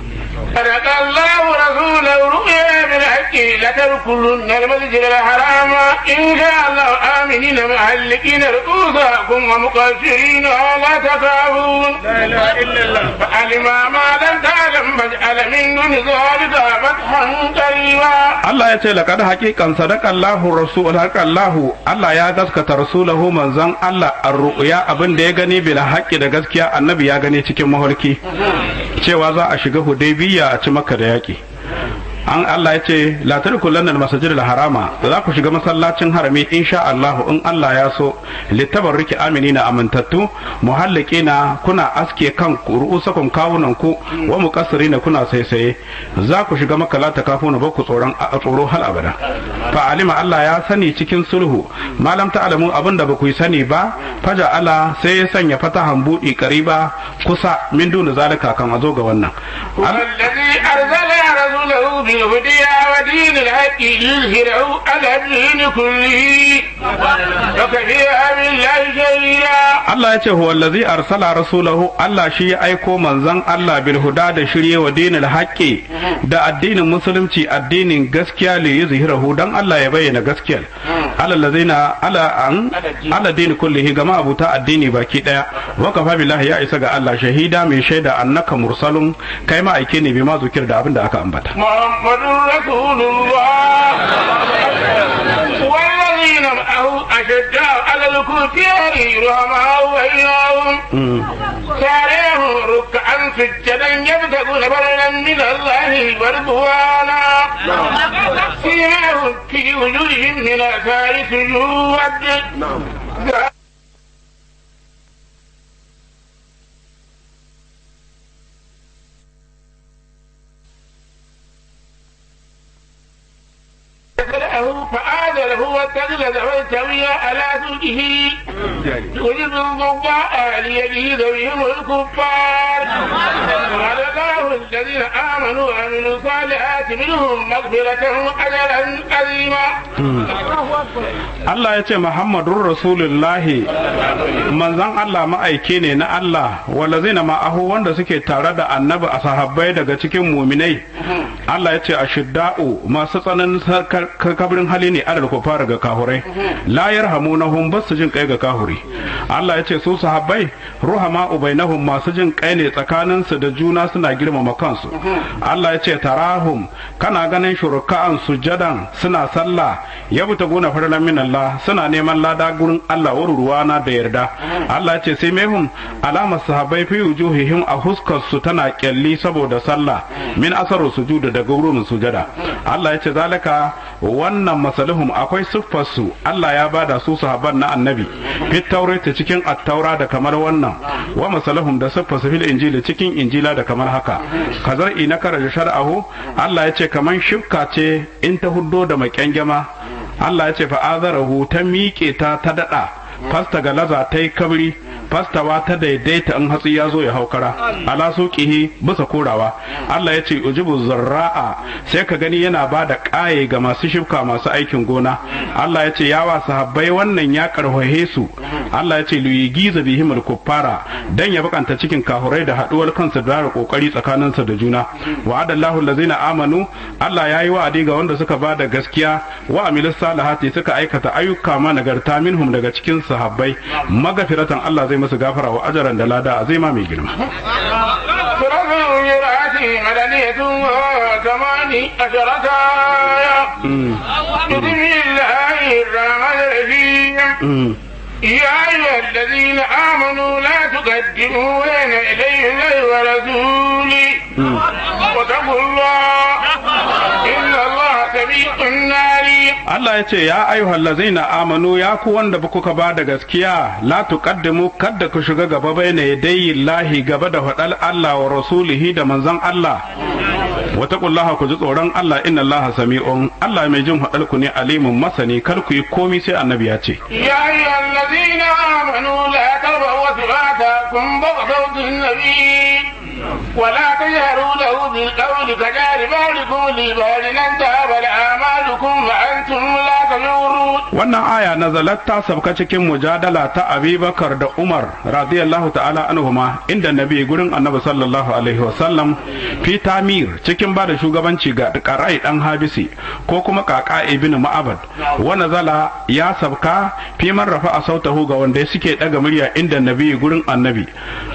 صدق الله ورسوله رؤيا بالحق لتدخلن المسجد الحرام إن شاء الله آمنين محلقين رؤوسكم ومقصرين ولا تخافون لا إله إلا الله فعلم ما لم تعلم فاجعل من دون ذلك فتحا قريبا. Allah ya ce laqad haqiqan sadaqallahu Allah ya gaskata rasulahu manzon Allah ar-ru'ya abin da ya gani bil haqqi da gaskiya annabi ya gani cikin mafarki cewa za a shiga Hudaybiya a ci Makka da yaki. an Allah ya ce la tadkhulanna al-masjid al-harama za ku shiga masallacin harami insha Allah in Allah ya so litabarriki aminina amintattu muhallikina kuna aske kan ru'usakum kawunan ku wa muqassirina kuna saisaye za ku shiga Makka la takafuna ba ku tsoro hal abada fa alima Allah ya sani cikin sulhu malam ta'lamu abinda ba ku yi sani ba faja ala sai ya sanya fatahan budi qariba kusa min duna zalika kan azo ga wannan الذي أرسل رسوله بالهدى ودين الحق ليظهره على الدين كله وكفى بالله شهيدا. Allah ya ce huwa allazi arsala rasulahu Allah shi ya aiko manzon Allah bil huda da shirye wa dinil haqqi da addinin musulunci addinin gaskiya li yuzhirahu dan Allah ya bayyana gaskiyar ala dini kullihi gama abuta addini baki daya wa kafa billahi ya isa ga Allah shahida mai shaida annaka mursalun kai ma aike ne bi ma zukir da abin da aka ambata. Muhammadur Rasulullah والذين معه أشداء على الكفار رحماء بينهم سارعوا ركعا سجدا يبتغون فضلا من الله ورضوانا سيماهم في وجوههم من آثار السجود. فآذله واتخذ ويستوي على سوقه يجب الضباء ليجيز بهم الكفار. وعلى الله الذين آمنوا وعملوا الصالحات منهم مغفرة أجرا عظيما. Allah ya ce Muhammadun Rasulullahi manzon Allah ma'aike ne na Allah walazina ma'ahu wanda suke tare da annabi a sahabbai daga cikin muminai. Allah ya ce ashidda'u masu tsananin kabrin hali ne adal kufara ga kahurai la yarhamunahum basu jin kai ga kahuri. Allah ya ce su sahabbai ruhama ubainahum masu jin kai ne tsakanin su da juna suna girmama kansu. Allah ya ce tarahum kana ganin shuruka'an sujadan suna sallah yabuta guna farlan min Allah suna neman lada gurin Allah ruwana da yarda. Allah ya ce sai mehum alamar sahabbai fi wujuhihim a huskar su tana kyalli saboda sallah min asaru sujuda daga wurin sujada. Allah ya ce zalika wannan masaluhum akwai siffar su Allah ya bada su sahabban na annabi fit taurata cikin at-taura da kamar wannan wa masaluhum da siffar su fil injili cikin injila da kamar haka kazar'i na karaja shar'ahu Allah ya ce kaman shifka ce in ta huddo da makyangema Allah ya ce fa azarahu ta miƙe ta dada fasta galaza ta yi kabri fastawa ta daidaita in hatsi ya zo ya haukara ala suqihi bisa korawa. Allah ya ce ujibu zarra'a sai ka gani yana ba da ƙaye ga masu shifka masu aikin gona. Allah ya ce yawa sahabbai wannan ya karhohe su. Allah ya ce luyigiza bihimul kuffara dan ya bakanta cikin kahurai da haduwar kansu da kokari tsakaninsu da juna. Wa'adallahu allazina amanu Allah ya yi wa'adi ga wanda suka ba da gaskiya wa amilus salihati suka aikata ayyuka ma nagarta minhum daga cikin sahabbai magafiratan Allah zai masu gafara wa ajaran da lada azima mai girma. مدنية وثماني عشرة آية بسم الله الرحمن الرحيم يا أيها الذين آمنوا لا تقدموا بين يدي الله ورسوله واتقوا الله إن الله سميع عليم. Allah ya ce ya ayyuhal ladzina amanu ya ku wanda ba kuka ba da gaskiya la tuqaddimu kadda ku shiga gaba bayna yadayi Allahi gaba da fadal Allah wa rasulihi da manzon Allah wataqullaha ku ji tsoron Allah inna Allaha sami'un Allah mai jin fadal ku ne alimun masani kar ku yi komai sai annabi ya ce يا أيها الذين آمنوا لا ترفعوا أصواتكم فوق صوت النبي ولا تجهروا له بالقول كجهر بعضكم لبعض أن تهبل أعمالكم وأنتم لا تشعرون. wannan aya nazalat ta sabka cikin mujadala ta Abubakar da Umar radiyallahu ta'ala anhuma inda nabi gurin annabi sallallahu alaihi wasallam fi tamir cikin bada shugabanci ga Qarai dan Habisi ko kuma Qaqa ibn Ma'abad wa nazala ya sabka fi man rafa'a sautahu ga wanda suke daga murya inda nabi gurin annabi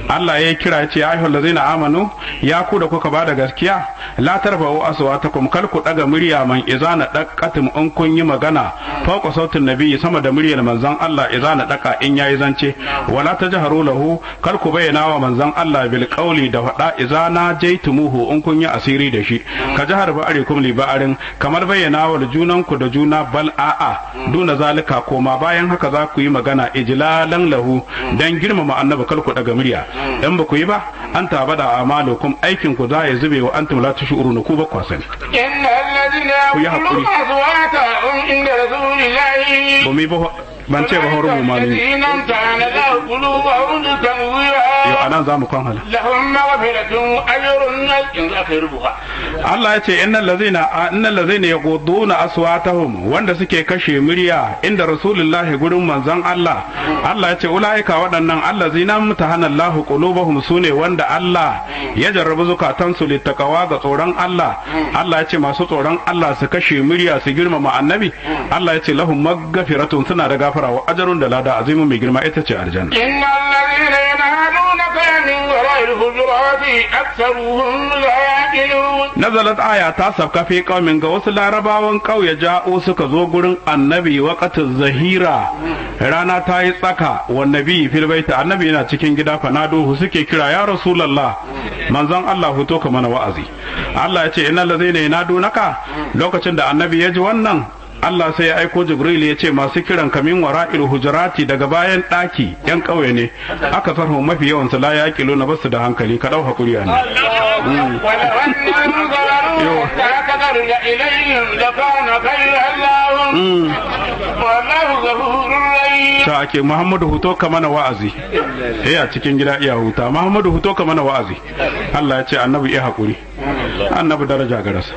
Allah ya kira ya ce ya ayyuhal ladzina amanu ya ku da kuka bada gaskiya la tarfa'u aswatakum kal ku daga murya man izana daqatum in kun yi magana fauqa sautin nabi sama da muryar manzon Allah izana daka in yayi zance wala tajharu lahu kal ku bayyana wa manzon Allah bil qawli da fada izana jaitumuhu in kun yi asiri da shi ka jahar ba'arikum li ba'arin kamar bayyana wa junan ku da juna bal a'a duna zalika koma bayan haka za ku yi magana ijlalan lahu dan girmama annabi kal ku daga murya dan ba ku yi ba an tabada amalukum aikin ku za ya zube wa antum la tushuruna ku ba kwasani innal ladina yaquluna aswatahum inda rasulillahi bumi ba ban ce ba horumu malumi yau anan za mu kan hala Allah ya ce innal ladzina yaghudduna aswatahum wanda suke kashe murya inda rasulullahi gurin manzon Allah Allah ya ce ulaika waɗannan allazina mutahana Allahu qulubahum sune wanda Allah ya jarrabu zukatansu littaqwa ga tsoron Allah Allah ya ce masu tsoron Allah su kashe murya su girmama annabi Allah ya ce lahum maghfiratun suna da gafara wa ajarun da lada azimin mai girma ita ce aljanna innal ladina yanadunaka min wara'il hujurati aktharuhum la yaqilun nazalat aya ta sabka fi qaumin ga wasu larabawan kauye ja'u suka zo gurin annabi waqatul zahira rana ta yi tsaka wa nabi fil baiti annabi yana cikin gida fanaduhu suke kira ya rasulullah manzon Allah fito ka mana wa'azi Allah ya ce innal ladina yanadunaka lokacin da annabi ya ji wannan Allah sai ya aiko Jibril ya ce masu kiran kamin wara'il hujurati daga bayan daki yan kauye ne aka sarhu mafi yawan su la yaqilu na basu da hankali ka dau hakuri ne ta ake Muhammadu huto ka mana wa'azi a cikin gida iya huta Muhammadu huto ka mana wa'azi Allah ya ce annabi ya hakuri annabi daraja garasa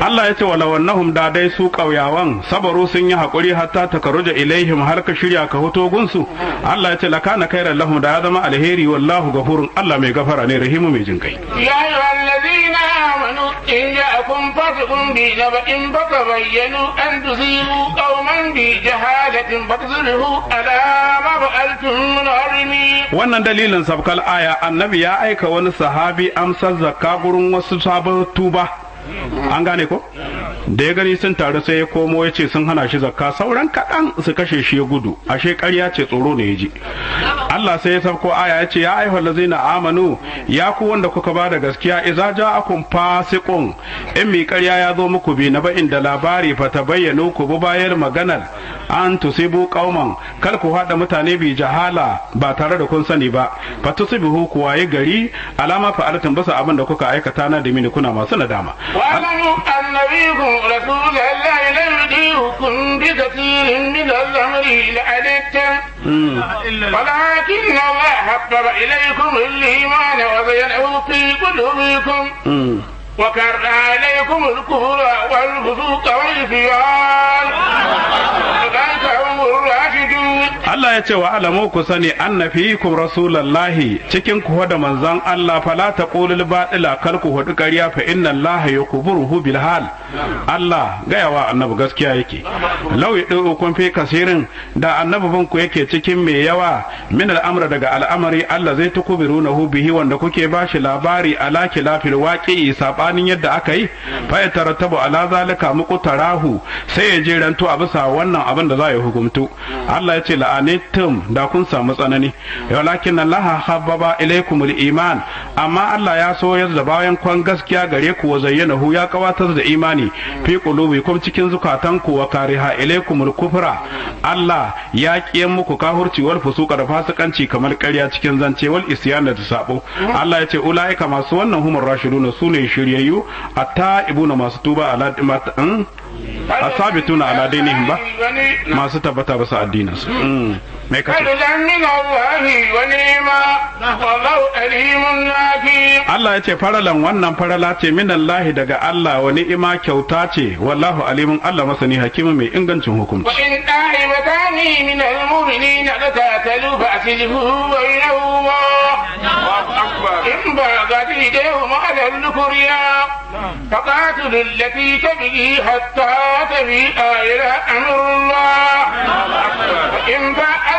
Allah ya ce wala wannahum da dai su kauyawan sabaru sun yi hakuri hatta takaruja ilaihim har ka shirya ka hoto gunsu Allah ya ce lakana khairan lahum da ya zama alheri wallahu ghafurun Allah mai gafara ne rahimu mai jinkai ya ayyuhallazina amanu in ja'akum fasiqun bi naba'in fatabayyanu an tusibu qauman bi jahalatin fatusbihu ala ma fa'altum munharimi wannan dalilin sabkal aya annabi ya aika wani sahabi amsar zakka gurin wasu sabon tuba an gane ko da ya gani sun taru sai ya komo ya ce sun hana shi zakka sauran kaɗan su kashe shi ya gudu ashe ƙarya ce tsoro ne ya ji Allah sai ya sauko aya ya ce ya ayyuhal ladzina amanu ya ku wanda kuka ba da gaskiya idza ja'akum fasiqun in mi ƙarya ya zo muku bi na ba'in da labari fa tabayyanu ku bu bayar maganar an tusibu qauman kar ku hada mutane bi jahala ba tare da kun sani ba fa tusibu ku waye gari alama fa'alatin basa abin da kuka aikata na da mini kuna masu nadama واعلموا أن نبيكم رسول الله لم يطيعكم بكثير من الأمر لعنتم ولكن الله حبب إليكم الإيمان وزينه في قلوبكم وكره عليكم الكفر والفسوق والعصيان أولئك هم الراشدون Allah ya ce wa alamu ku sani anna fiikum rasulullahi cikin ku da manzon Allah fala taqulul batila kar ku hudu ƙarya fa inna Allah yakburuhu bil hal Allah gayawa annabi gaskiya yake law yadu kun fi kasirin da annabin ku yake cikin mai yawa min al'amra daga al'amari Allah zai tukubirunahu bihi wanda kuke bashi labari ala kilafil waqi'i sabanin yadda aka yi fa ya tarattabu ala zalika muqtarahu sai ya jeranto a bisa wannan abin da za ya hukumtu Allah ya ce la'anitum da kun samu tsanani walakin Allah habbaba ilaykumul iman amma Allah ya so ya bayan kwan gaskiya gare ku wa zayyanahu ya kawatar da imani fi qulubikum cikin zukatanku wa kariha ilaykumul kufra Allah ya kiyan muku kahurci wal fusuqa da fasikanci kamar ƙarya cikin zance wal isyana da sabo Allah ya ce ulaika masu wannan humur rashiduna sune shiryayyu attaibuna masu tuba ala asabituna ala dinihim ba masu tabbata bisa addininsu mai kace Allah ya ce faralan wannan farala ce min Allah daga Allah wa ni'ima kyauta ce wallahu alimun Allah masani hakimin mai ingancin hukunci wa in da'ibatani min al-mu'minina qatatalu fa'tilhu bainahuma in bagati dahum ala al-qurya faqatilu allati tabghi hatta tabi'a ila amrillah in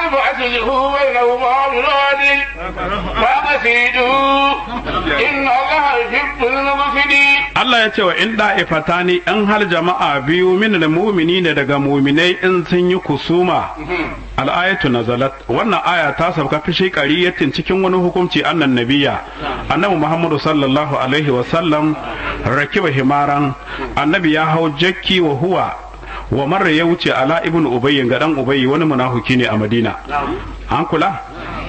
فأصله بينهما بالعدل فأقسطوا إن الله يحب المقسطين Allah ya ce wa in da'ifatani an har jama'a biyu min al-mu'minina daga mu'minai in sun yi kusuma al-ayatu nazalat wannan aya ta sauka fi shekariyatin cikin wani hukunci annan nabiya annabi Muhammadu sallallahu alaihi wa sallam rakiba himaran annabi ya hau jakki wa huwa wa marra ya wuce ala ibn ubayy ga dan ubayy wani munafiki ne a madina an kula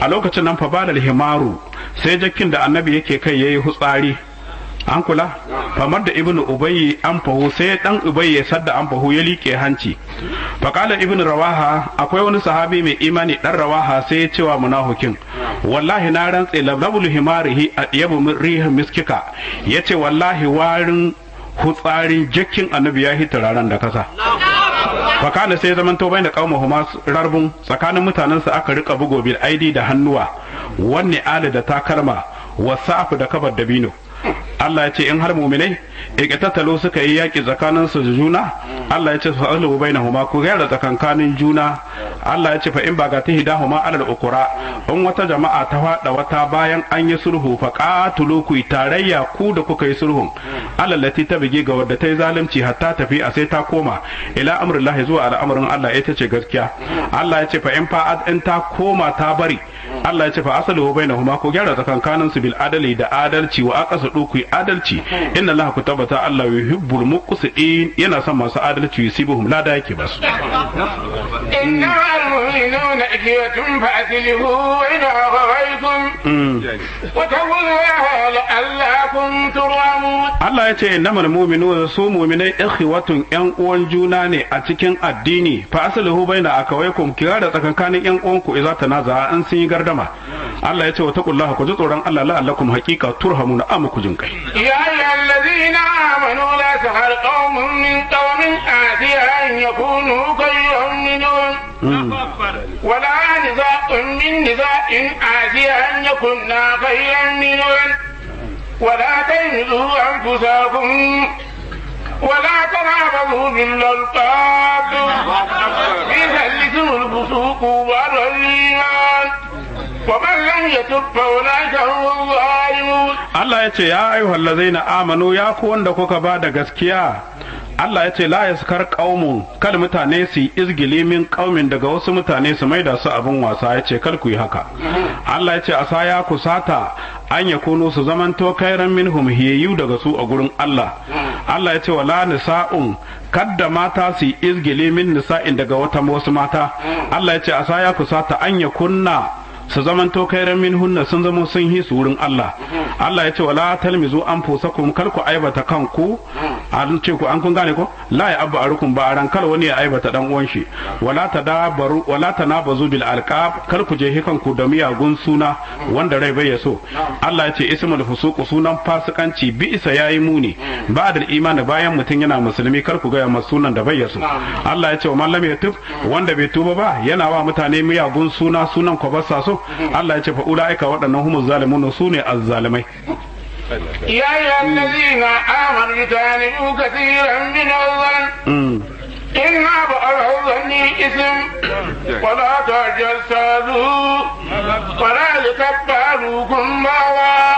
a lokacin nan fa badal himaru sai jakkin da annabi yake kai yayi hutsari an kula famar da ibn ubayy an fahu sai dan ubayy ya sadda an fahu ya like hanci fa qala ibn rawaha akwai wani sahabi mai imani dan rawaha sai ya ce wa munafikin wallahi na rantse labul himarihi yabu rih miskika yace wallahi warin hutsarin jakkin annabi ya hita raran da kasa fakana sai zaman to bai da qaumuhuma rarbun tsakanin mutanensa aka rika bugo bil aidi da hannuwa wanne ala da takalma wasafu da kabar dabino Allah ya ce in har mu'minai iqtatalo suka yi yaki tsakanin su da juna Allah ya ce fa alu bainahuma ku gaira tsakankanin juna Allah ya ce fa in baga ta hidahuma alal ukura in wata jama'a ta fada wata bayan an yi sulhu fa qatulu ku tarayya ku da kuka yi sulhun alal lati ta bige ga wadda ta yi zalunci hatta tafi a sai ta koma ila amrillahi zuwa al'amarin Allah ita ce gaskiya Allah ya ce fa in fa in ta koma ta bari Allah ya ce fa asalu bainahuma ku gyara tsakankanin su bil adali da adalci wa aqsadu ku adalci inna Allah ku tabbata Allah yuhibbul muqsitin yana son masu adalci yusibuhum lada yake basu inna al-mu'minuna ikhwatun fa'tiluhu wa idha ghawaytum wa tawallaha la'allakum turhamun Allah ya ce innamal mu'minuna su mu'minai ikhwatun yan uwan juna ne a cikin addini fa asluhu baina akawaykum kira da tsakankanin yan uwanku idza tanaza an sun yi gardama Allah ya ce wa taqullaha ku ji tsoron Allah la'allakum haqiqa turhamuna amma ku jin kai ya ayyuhallazina amanu la tahar qaumun min qaumin atiya an yakunu khayran minhum wala niza'un min niza'in atiya an yakunna khayran minhum wala taymizu anfusakum ولا تنابذوا بالألقاب بئس الاسم الفسوق بعد الإيمان ومن لم يتب فأولئك هم الظالمون Allah ya ce ya ayyuhal ladzina amanu ya ku wanda kuka ba da gaskiya Allah ya ce la yaskar qaumun kal mutane su izgili min qaumin daga wasu mutane su maida su abin wasa ya ce kal ku yi haka Allah ya ce asa ya kusata an yakunu su zamanto kairan minhum hiyu daga su a gurin Allah Allah ya ce wala nisa'un kadda mata su izgili min nisa'in daga wasu mata Allah ya ce asa ya kusata an yakunna su zamanto kairan min hunna sun zama sun hi su wurin Allah Allah ya ce wala talmizu anfusakum kal ku aibata kanku an ce ku an kun gane ko la ya abba arukum ba aran kal wani ya aibata dan uwan shi wala tadabaru wala tanabazu bil alqab kal ku je kanku da miyagun suna wanda rai bai so Allah ya ce ismul fusuq sunan fasikanci bi isa yayi muni ba da imani bayan mutun yana musulmi kar ku ga masa sunan da bai so Allah ya ce wa man lam yatub wanda bai tuba ba yana wa mutane miyagun sunan ko ba sa so Allah ya ce fa ulaika waɗannan humuz zalimun su ne azzalimai يا أيها الذين آمنوا اجتنبوا كثيرا من الظن إن بعض الظن إثم ولا تجسسوا ولا يغتب بعضكم بعضا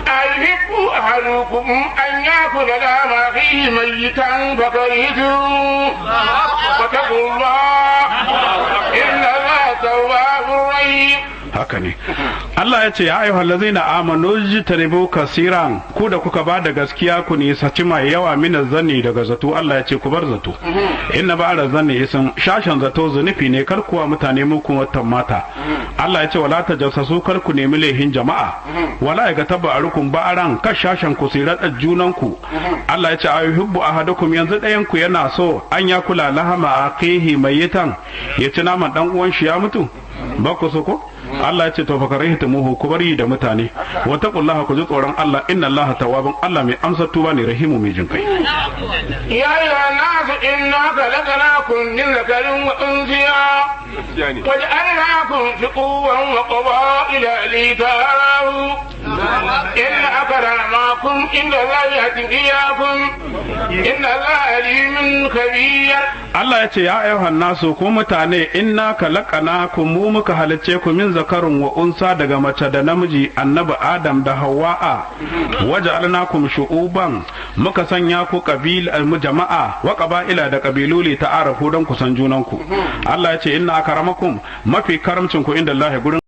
أيحب أحدكم أن يأكل لحم أخيه ميتا فكرهتموه واتقوا الله إن الله تواب رحيم. haka ne Allah ya ce ya ayyuhal ladzina amanu jitanibu kasiran ku da kuka ba da gaskiya ku ne saci mai yawa min zanni daga zato Allah ya ce ku bar zato inna ba'da zanni isin shashan zato zunufi ne kar kuwa mutane muku watan mata Allah ya ce wala tajassasu kar ku nemi lehin jama'a wala ya gataba arukum ba'aran kar shashan ku sirata junan ku Allah ya ce ayyuhibbu ahadukum yanzu dayan ku yana so an ya kula lahama aqihi mayitan ya ci naman dan uwan shi ya mutu ba ku so ko Allah ya ce to fakarihitumuhu ku bari da mutane wa taqullaha ku ji tsoron Allah inna Allaha tawwabun Allah mai amsa tuba ne rahimu mai jin kai. Ya ayyuhan nasu inna khalaqnakum min dhakarin wa unsiya waj'alnakum shu'uban wa qaba'ila lita'arafu inna akramakum inda Allahi atqiyakum inna Allaha alimun khabir. Allah ya ce ya ayyuhan nasu ku mutane inna khalaqnakum mu muka halice ku min zakarun wa unsa daga mace da namiji annabi Adam da Hawwa'a waja'alnakum shu'uban muka sanya ku jama'a wa qaba'ila da kabiluli ta'arafu don ku san junanku Allah ya ce inna akramakum mafi karamcin ku inda Allah gurin